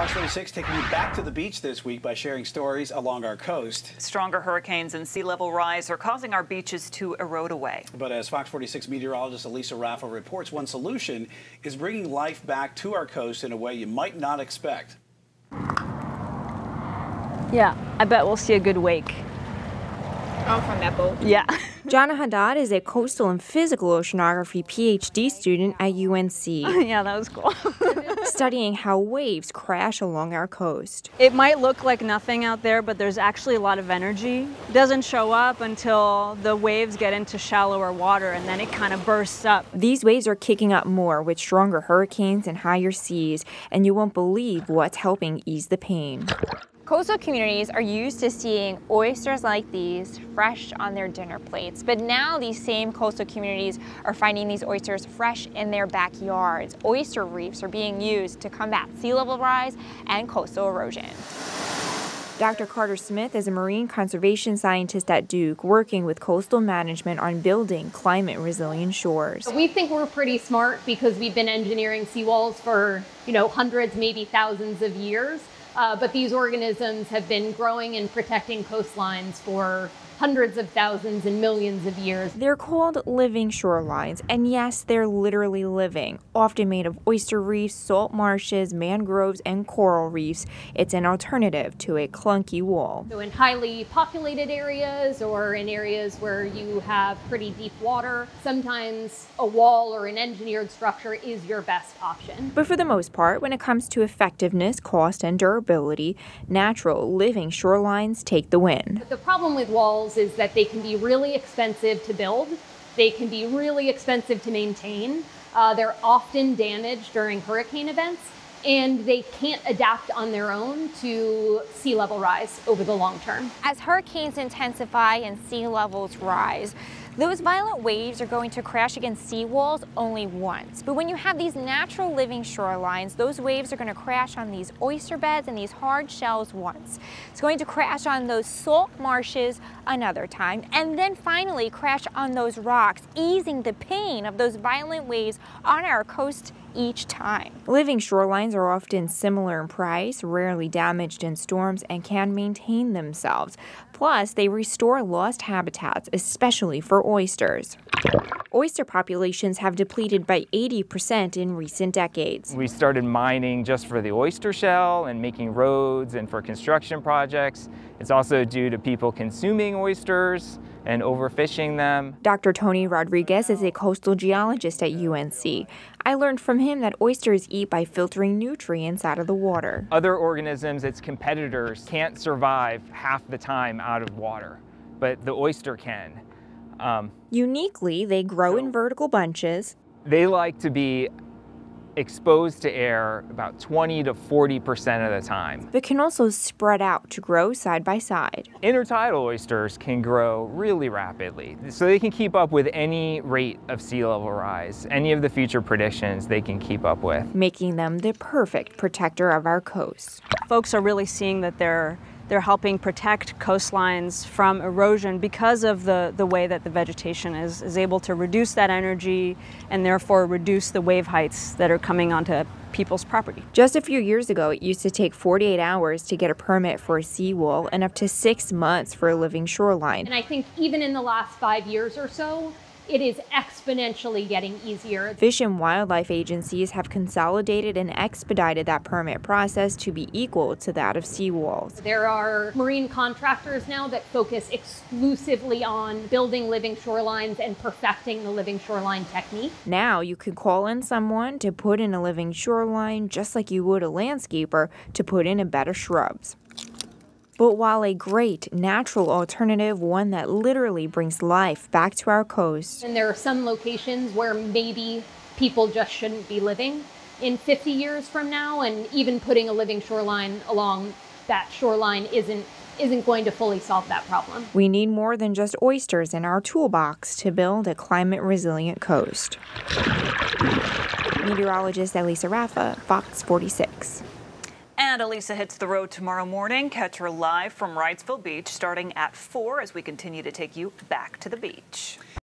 Fox 46 taking you back to the beach this week by sharing stories along our coast. Stronger hurricanes and sea level rise are causing our beaches to erode away. But as Fox 46 meteorologist Elisa Raffa reports, one solution is bringing life back to our coast in a way you might not expect. Yeah, I bet we'll see a good wake. Oh, from that boat? Yeah. Jana Haddad is a coastal and physical oceanography PhD student at UNC. Yeah, that was cool. Studying how waves crash along our coast. It might look like nothing out there, but there's actually a lot of energy. It doesn't show up until the waves get into shallower water, and then it kind of bursts up. These waves are kicking up more with stronger hurricanes and higher seas, and you won't believe what's helping ease the pain. Coastal communities are used to seeing oysters like these fresh on their dinner plates, but now these same coastal communities are finding these oysters fresh in their backyards. Oyster reefs are being used to combat sea level rise and coastal erosion. Dr. Carter Smith is a marine conservation scientist at Duke, working with coastal management on building climate-resilient shores. We think we're pretty smart because we've been engineering seawalls for, hundreds, maybe thousands of years. But these organisms have been growing and protecting coastlines for hundreds of thousands and millions of years. They're called living shorelines, and yes, they're literally living, often made of oyster reefs, salt marshes, mangroves, and coral reefs. It's an alternative to a clunky wall. So in highly populated areas or in areas where you have pretty deep water, sometimes a wall or an engineered structure is your best option. But for the most part, when it comes to effectiveness, cost, and durability, natural living shorelines take the win. The problem with walls is that they can be really expensive to build. They can be really expensive to maintain. They're often damaged during hurricane events, and they can't adapt on their own to sea level rise over the long term. As hurricanes intensify and sea levels rise, those violent waves are going to crash against seawalls only once. But when you have these natural living shorelines, those waves are going to crash on these oyster beds and these hard shells once. It's going to crash on those salt marshes another time, and then finally crash on those rocks, easing the pain of those violent waves on our coast each time. Living shorelines are often similar in price, rarely damaged in storms, and can maintain themselves. Plus, they restore lost habitats, especially for oysters. Oyster populations have depleted by 80% in recent decades. We started mining just for the oyster shell and making roads and for construction projects. It's also due to people consuming oysters and overfishing them. Dr. Tony Rodriguez is a coastal geologist at UNC. I learned from him that oysters eat by filtering nutrients out of the water. Other organisms, its competitors, can't survive half the time out of water, but the oyster can. Uniquely, they grow in vertical bunches. They like to be exposed to air about 20 to 40% of the time. But can also spread out to grow side by side. Intertidal oysters can grow really rapidly, so they can keep up with any rate of sea level rise, any of the future predictions they can keep up with. Making them the perfect protector of our coast. Folks are really seeing that they're helping protect coastlines from erosion because of the way that the vegetation is able to reduce that energy and therefore reduce the wave heights that are coming onto people's property. Just a few years ago, it used to take 48 hours to get a permit for a seawall and up to 6 months for a living shoreline. And I think even in the last 5 years or so, it is exponentially getting easier. Fish and wildlife agencies have consolidated and expedited that permit process to be equal to that of seawalls. There are marine contractors now that focus exclusively on building living shorelines and perfecting the living shoreline technique. Now you can call in someone to put in a living shoreline just like you would a landscaper to put in a bed of shrubs. But while a great natural alternative, one that literally brings life back to our coast. And there are some locations where maybe people just shouldn't be living in 50 years from now, and even putting a living shoreline along that shoreline isn't going to fully solve that problem. We need more than just oysters in our toolbox to build a climate-resilient coast. Meteorologist Elisa Raffa, Fox 46. And Elisa hits the road tomorrow morning. Catch her live from Wrightsville Beach starting at 4 as we continue to take you back to the beach.